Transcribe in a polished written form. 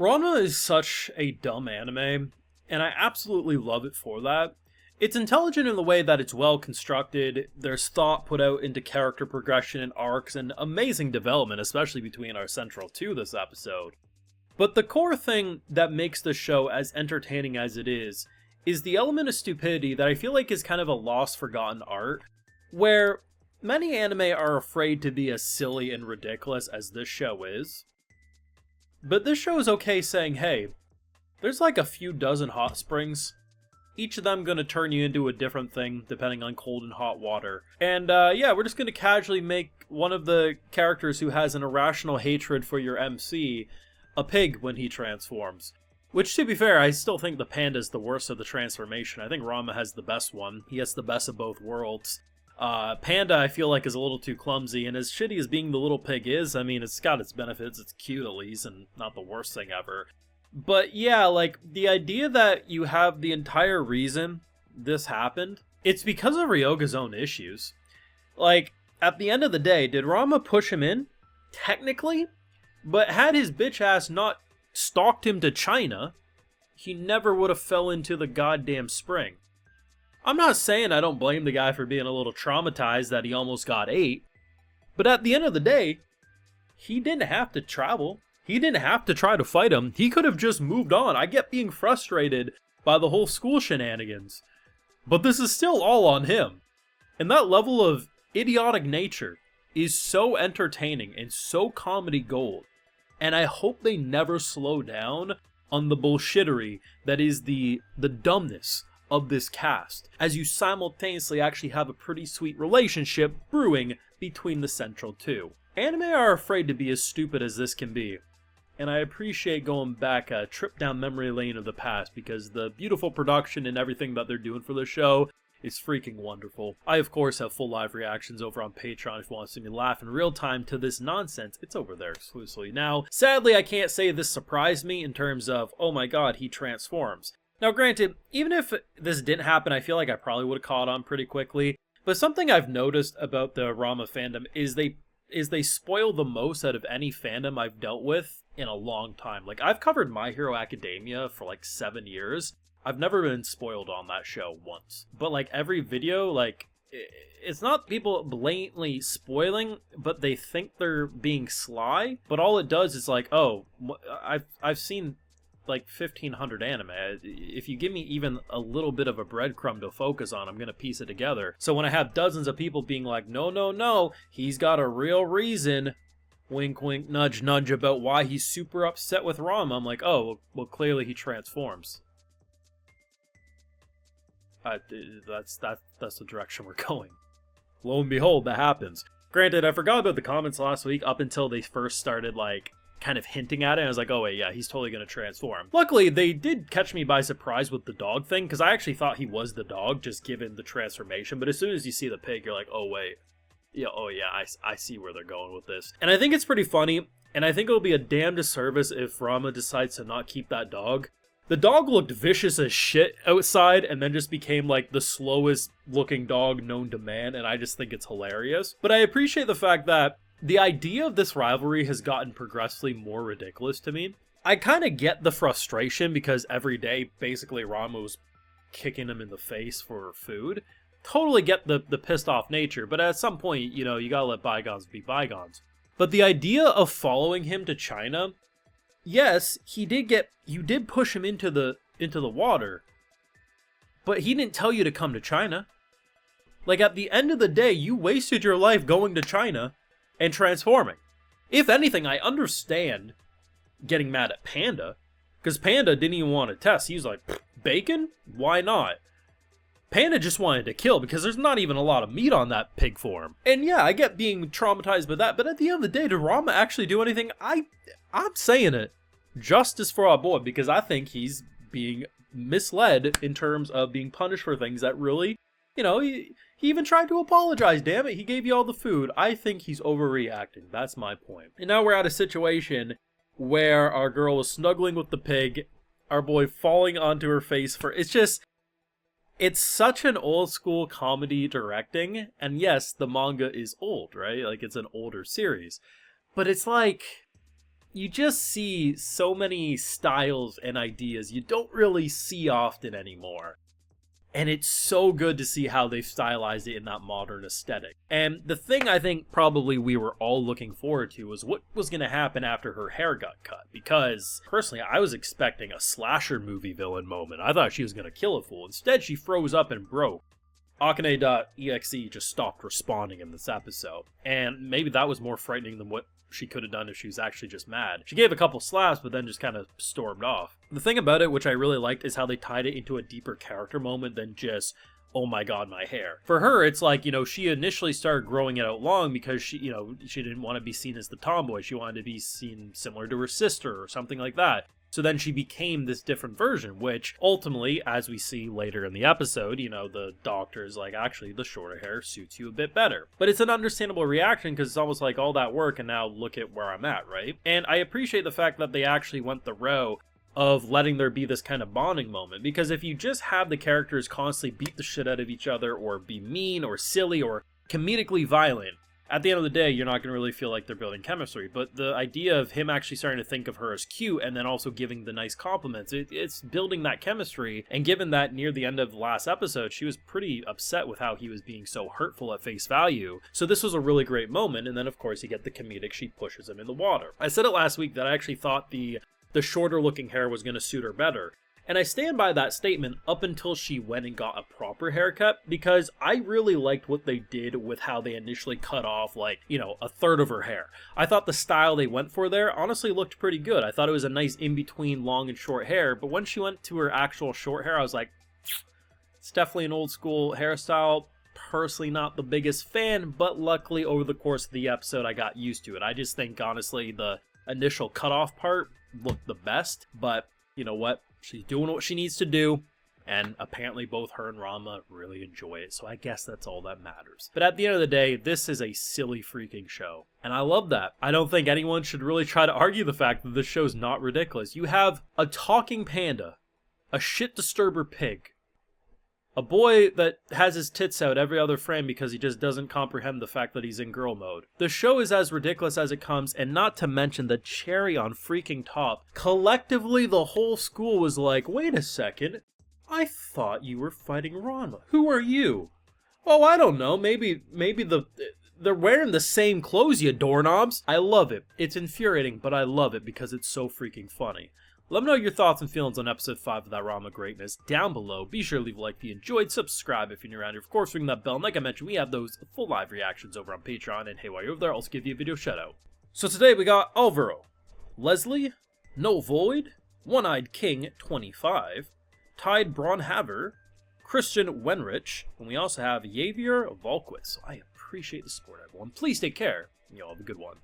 Ranma is such a dumb anime, and I absolutely love it for that. It's intelligent in the way that it's well constructed, there's thought put out into character progression and arcs, and amazing development, especially between our central two this episode. But the core thing that makes the show as entertaining as it is the element of stupidity that I feel like is kind of a lost forgotten art, where many anime are afraid to be as silly and ridiculous as this show is. But this show is okay saying, hey, there's like a few dozen hot springs, each of them gonna turn you into a different thing depending on cold and hot water. And yeah, we're just gonna casually make one of the characters who has an irrational hatred for your MC a pig when he transforms. Which, to be fair, I still think the panda's the worst of the transformation. I think Ranma has the best one. He has the best of both worlds. Panda, I feel like, is a little too clumsy, and as shitty as being the little pig is, I mean, it's got its benefits, it's cute at least, and not the worst thing ever. But yeah, like, the idea that you have the entire reason this happened, it's because of Ryoga's own issues. Like, at the end of the day, did Ranma push him in? Technically. But had his bitch ass not stalked him to China, he never would have fell into the goddamn spring. I'm not saying I don't blame the guy for being a little traumatized that he almost got ate, but at the end of the day, he didn't have to travel. He didn't have to try to fight him. He could have just moved on. I get being frustrated by the whole school shenanigans, but this is still all on him. And that level of idiotic nature is so entertaining and so comedy gold. And I hope they never slow down on the bullshittery that is the dumbness of this cast, as you simultaneously actually have a pretty sweet relationship brewing between the central two. Anime are afraid to be as stupid as this can be, and I appreciate going back a trip down memory lane of the past because the beautiful production and everything that they're doing for the show is freaking wonderful. I, of course, have full live reactions over on Patreon if you want to see me laugh in real time to this nonsense. It's over there exclusively. Now, sadly, I can't say this surprised me in terms of, oh my god, he transforms. Now, granted, even if this didn't happen, I feel like I probably would have caught on pretty quickly. But something I've noticed about the Ranma fandom is they spoil the most out of any fandom I've dealt with in a long time. Like, I've covered My Hero Academia for like 7 years. I've never been spoiled on that show once. But like every video, like, it's not people blatantly spoiling, but they think they're being sly. But all it does is like, oh, I've seen like 1,500 anime. If you give me even a little bit of a breadcrumb to focus on, I'm gonna piece it together. So when I have dozens of people being like, no, he's got a real reason, wink wink nudge nudge, about why he's super upset with Ranma, I'm like, oh, well clearly he transforms. That's the direction we're going. Lo and behold, that happens. Granted, I forgot about the comments last week up until they first started, like, kind of hinting at it. I was like, oh wait, yeah, he's totally going to transform. Luckily, they did catch me by surprise with the dog thing, because I actually thought he was the dog, just given the transformation. But as soon as you see the pig, you're like, oh wait. Yeah, oh yeah, I see where they're going with this. And I think it's pretty funny, and I think it'll be a damn disservice if Ranma decides to not keep that dog. The dog looked vicious as shit outside and then just became like the slowest looking dog known to man, and I just think it's hilarious. But I appreciate the fact that the idea of this rivalry has gotten progressively more ridiculous to me. I kind of get the frustration because every day basically Ranma was kicking him in the face for food. Totally get the pissed off nature, but at some point, you know, you gotta let bygones be bygones. But the idea of following him to China, yes, you did push him into the water, but he didn't tell you to come to China. Like, at the end of the day, you wasted your life going to China and transforming. If anything, I understand getting mad at Panda, because Panda didn't even want to test. He was like, bacon? Why not? Panda just wanted to kill because there's not even a lot of meat on that pig form. And yeah, I get being traumatized by that, but at the end of the day, did Ranma actually do anything? I'm saying it. Justice for our boy, because I think he's being misled in terms of being punished for things that really, you know, he even tried to apologize, damn it. He gave you all the food. I think he's overreacting. That's my point. And now we're at a situation where our girl is snuggling with the pig, our boy falling onto her face for... It's such an old school comedy directing, and yes, the manga is old, right? Like, it's an older series. But it's like, you just see so many styles and ideas you don't really see often anymore. And it's so good to see how they've stylized it in that modern aesthetic. And the thing I think probably we were all looking forward to was what was going to happen after her hair got cut. Because, personally, I was expecting a slasher movie villain moment. I thought she was going to kill a fool. Instead, she froze up and broke. Akane.exe just stopped responding in this episode. And maybe that was more frightening than what she could have done if she was actually just mad. She gave a couple slaps, but then just kind of stormed off. The thing about it, which I really liked, is how they tied it into a deeper character moment than just, oh my god, my hair. For her, it's like, she initially started growing it out long because she didn't want to be seen as the tomboy. She wanted to be seen similar to her sister or something like that. So then she became this different version, which ultimately, as we see later in the episode, the doctor is like, actually, the shorter hair suits you a bit better. But it's an understandable reaction because it's almost like all that work and now look at where I'm at, right? And I appreciate the fact that they actually went the route of letting there be this kind of bonding moment, because if you just have the characters constantly beat the shit out of each other or be mean or silly or comedically violent, at the end of the day, you're not going to really feel like they're building chemistry. But the idea of him actually starting to think of her as cute and then also giving the nice compliments, it's building that chemistry. And given that near the end of the last episode, she was pretty upset with how he was being so hurtful at face value. So this was a really great moment. And then, of course, you get the comedic, she pushes him in the water. I said it last week that I actually thought the shorter looking hair was going to suit her better. And I stand by that statement up until she went and got a proper haircut, because I really liked what they did with how they initially cut off, a third of her hair. I thought the style they went for there honestly looked pretty good. I thought it was a nice in-between long and short hair, but when she went to her actual short hair, I was like, it's definitely an old school hairstyle. Personally not the biggest fan, but luckily over the course of the episode, I got used to it. I just think, honestly, the initial cutoff part looked the best, but you know what? She's doing what she needs to do, and apparently both her and Ranma really enjoy it, so I guess that's all that matters. But at the end of the day, this is a silly freaking show, and I love that. I don't think anyone should really try to argue the fact that this show's not ridiculous. You have a talking panda, a shit disturber pig, a boy that has his tits out every other frame because he just doesn't comprehend the fact that he's in girl mode. The show is as ridiculous as it comes, and not to mention the cherry on freaking top. Collectively, the whole school was like, wait a second, I thought you were fighting Ranma. Who are you? Oh, I don't know, maybe they're wearing the same clothes, you doorknobs. I love it. It's infuriating, but I love it because it's so freaking funny. Let me know your thoughts and feelings on episode 5 of that Ranma greatness down below. Be sure to leave a like if you enjoyed, subscribe if you're new around here. Of course, ring that bell, and like I mentioned, we have those full live reactions over on Patreon, and hey, while you're over there, I'll also give you a video shout out. So today we got Alvaro, Leslie, No Void, One-Eyed King 25, Tide Braunhaver, Christian Wenrich, and we also have Javier Volquist. So I appreciate the support, everyone. Please take care, and y'all have a good one.